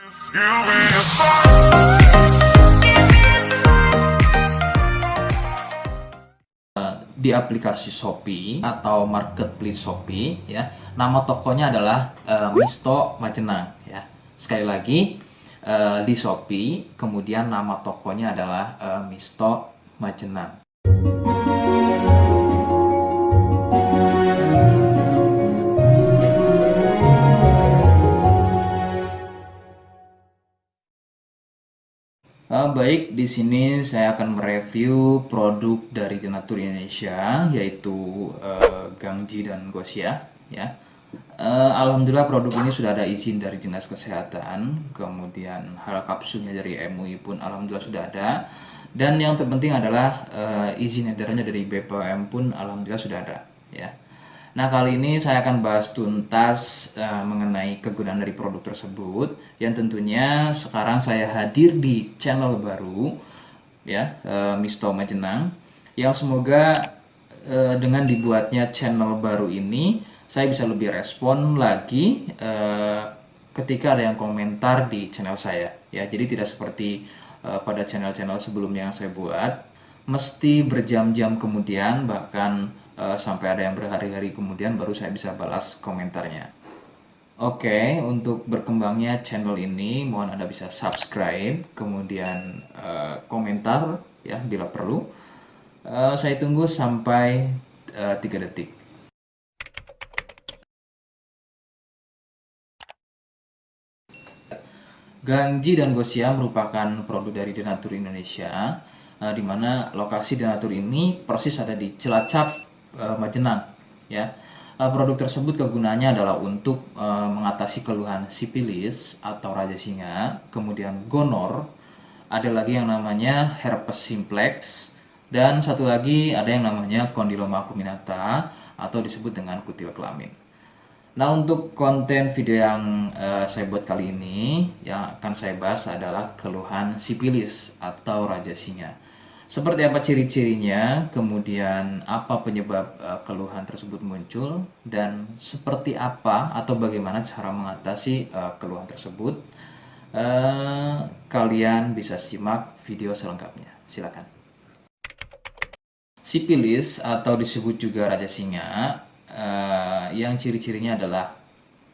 Di aplikasi Shopee atau marketplace Shopee ya, nama tokonya adalah Misto Majenang ya. Sekali lagi di Shopee, kemudian nama tokonya adalah Misto Majenang. Baik, di sini saya akan mereview produk dari Denatur Indonesia, yaitu Gangji dan Gosia. Ya, alhamdulillah produk ini sudah ada izin dari Dinas Kesehatan, kemudian hal kapsulnya dari MUI pun alhamdulillah sudah ada, dan yang terpenting adalah izin edarnya dari BPOM pun alhamdulillah sudah ada. Ya. Nah, kali ini saya akan bahas tuntas mengenai kegunaan dari produk tersebut, yang tentunya sekarang saya hadir di channel baru ya, Misto Majenang, yang semoga dengan dibuatnya channel baru ini saya bisa lebih respon lagi ketika ada yang komentar di channel saya ya. Jadi tidak seperti pada channel-channel sebelumnya yang saya buat, mesti berjam-jam kemudian, bahkan sampai ada yang berhari-hari kemudian baru saya bisa balas komentarnya. Oke, untuk berkembangnya channel ini mohon Anda bisa subscribe, kemudian komentar ya bila perlu. Saya tunggu sampai 3 detik. Gangji dan Gosia merupakan produk dari Denatur Indonesia, di mana lokasi Denatur ini persis ada di Cilacap, Majenang ya. Produk tersebut kegunaannya adalah untuk mengatasi keluhan sipilis atau raja singa, kemudian gonor, ada lagi yang namanya herpes simplex, dan satu lagi ada yang namanya kondiloma acuminata atau disebut dengan kutil kelamin. Nah, untuk konten video yang saya buat kali ini, yang akan saya bahas adalah keluhan sipilis atau raja singa. Seperti apa ciri-cirinya, kemudian apa penyebab keluhan tersebut muncul, dan seperti apa atau bagaimana cara mengatasi keluhan tersebut. Kalian bisa simak video selengkapnya. Silakan. Sipilis atau disebut juga raja singa, yang ciri-cirinya adalah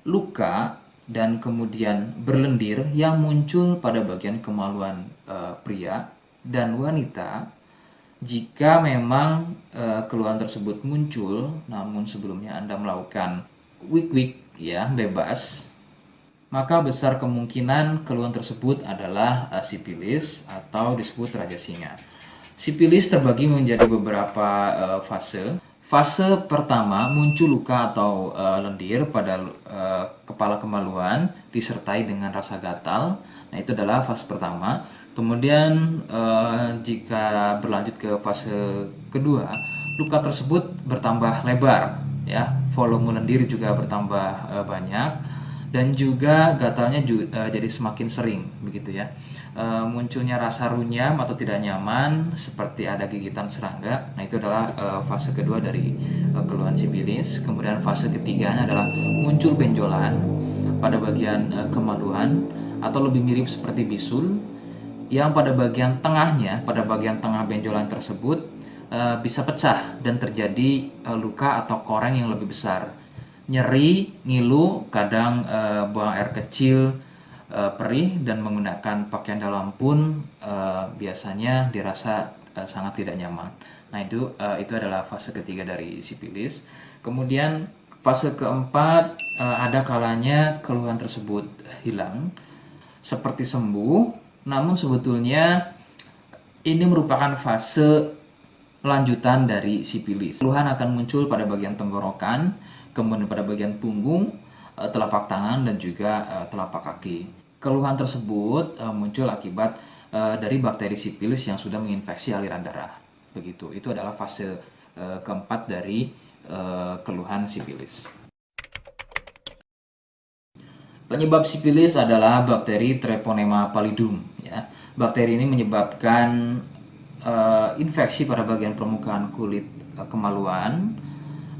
luka dan kemudian berlendir yang muncul pada bagian kemaluan pria dan wanita jika memang keluhan tersebut muncul namun sebelumnya Anda melakukan wik-wik ya bebas, maka besar kemungkinan keluhan tersebut adalah sipilis atau disebut raja singa. Sipilis terbagi menjadi beberapa fase. Fase pertama muncul luka atau lendir pada kepala kemaluan disertai dengan rasa gatal. Nah, itu adalah fase pertama. Kemudian jika berlanjut ke fase kedua, luka tersebut bertambah lebar ya, volume lendir juga bertambah banyak, dan juga gatalnya jadi semakin sering begitu ya. Munculnya rasa runyam atau tidak nyaman seperti ada gigitan serangga. Nah, itu adalah fase kedua dari keluhan sipilis. Kemudian fase ketiganya adalah muncul benjolan pada bagian kemaluan atau lebih mirip seperti bisul, yang pada bagian tengahnya, pada bagian tengah benjolan tersebut bisa pecah dan terjadi luka atau koreng yang lebih besar. Nyeri, ngilu, kadang buang air kecil, perih, dan menggunakan pakaian dalam pun biasanya dirasa sangat tidak nyaman. Nah, itu adalah fase ketiga dari sipilis. Kemudian fase keempat, ada kalanya keluhan tersebut hilang seperti sembuh, namun sebetulnya ini merupakan fase lanjutan dari sipilis. Keluhan akan muncul pada bagian tenggorokan, kemudian pada bagian punggung, telapak tangan, dan juga telapak kaki. Keluhan tersebut muncul akibat dari bakteri sipilis yang sudah menginfeksi aliran darah. Begitu. Itu adalah fase keempat dari keluhan sipilis. Penyebab sipilis adalah bakteri Treponema pallidum. Ya. Bakteri ini menyebabkan infeksi pada bagian permukaan kulit kemaluan,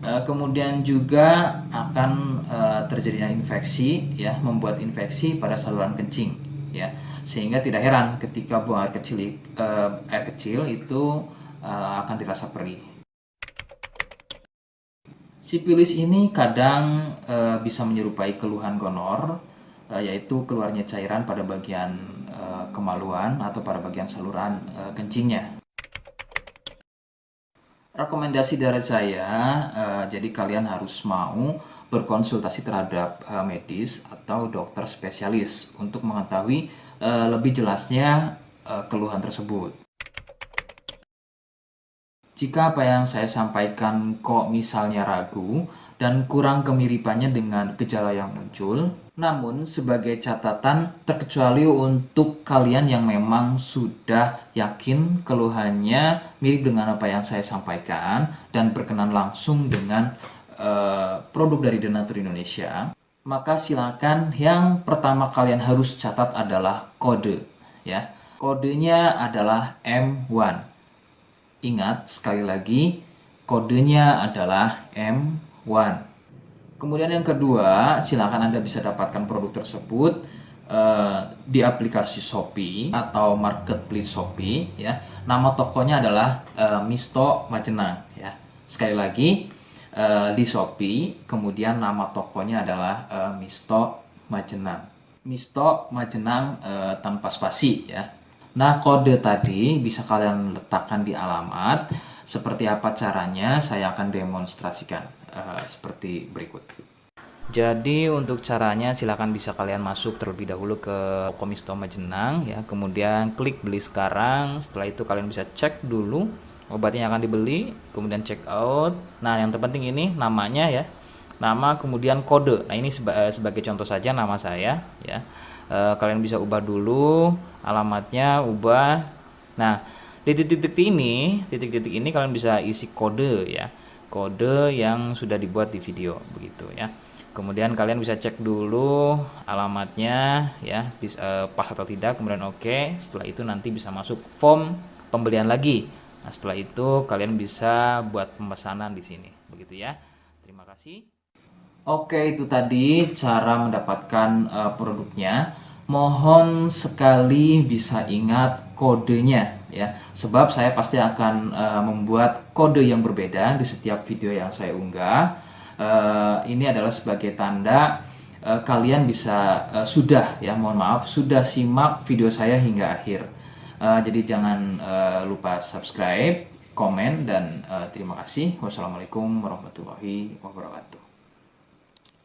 Kemudian juga akan terjadinya infeksi, ya, membuat infeksi pada saluran kencing, ya, sehingga tidak heran ketika buang air kecil itu akan dirasa perih. Sipilis ini kadang bisa menyerupai keluhan gonor, yaitu keluarnya cairan pada bagian kemaluan atau pada bagian saluran kencingnya. Rekomendasi dari saya, jadi kalian harus mau berkonsultasi terhadap medis atau dokter spesialis untuk mengetahui lebih jelasnya keluhan tersebut. Jika apa yang saya sampaikan kok misalnya ragu dan kurang kemiripannya dengan gejala yang muncul, namun sebagai catatan terkecuali untuk kalian yang memang sudah yakin keluhannya mirip dengan apa yang saya sampaikan dan berkenan langsung dengan produk dari Denatur Indonesia, maka silakan yang pertama kalian harus catat adalah kode, ya. Kodenya adalah M1. Ingat, sekali lagi, kodenya adalah M1. Kemudian yang kedua, silakan Anda bisa dapatkan produk tersebut di aplikasi Shopee atau marketplace Shopee, ya. Nama tokonya adalah Misto Majenang, ya. Sekali lagi, di Shopee, kemudian nama tokonya adalah Misto Majenang. Misto Majenang tanpa spasi, ya. Nah, kode tadi bisa kalian letakkan di alamat. Seperti apa caranya, saya akan demonstrasikan seperti berikut. Jadi untuk caranya silakan bisa kalian masuk terlebih dahulu ke toko Misto Majenang, ya. Kemudian klik beli sekarang. Setelah itu kalian bisa cek dulu obatnya yang akan dibeli, kemudian check out. Nah, yang terpenting ini namanya, ya. Nama kemudian kode. Nah, ini sebagai contoh saja nama saya, ya. Kalian bisa ubah dulu alamatnya, ubah. Nah, di titik-titik ini kalian bisa isi kode, ya, kode yang sudah dibuat di video begitu, ya. Kemudian kalian bisa cek dulu alamatnya, ya, bisa pas atau tidak, kemudian oke. Setelah itu nanti bisa masuk form pembelian lagi. Nah, setelah itu kalian bisa buat pemesanan di sini begitu, ya. Terima kasih. Oke, itu tadi cara mendapatkan produknya. Mohon sekali bisa ingat kodenya, ya. Sebab saya pasti akan membuat kode yang berbeda di setiap video yang saya unggah. Ini adalah sebagai tanda kalian bisa sudah, ya, mohon maaf, sudah simak video saya hingga akhir. Jadi jangan lupa subscribe, komen, dan terima kasih. Wassalamualaikum warahmatullahi wabarakatuh.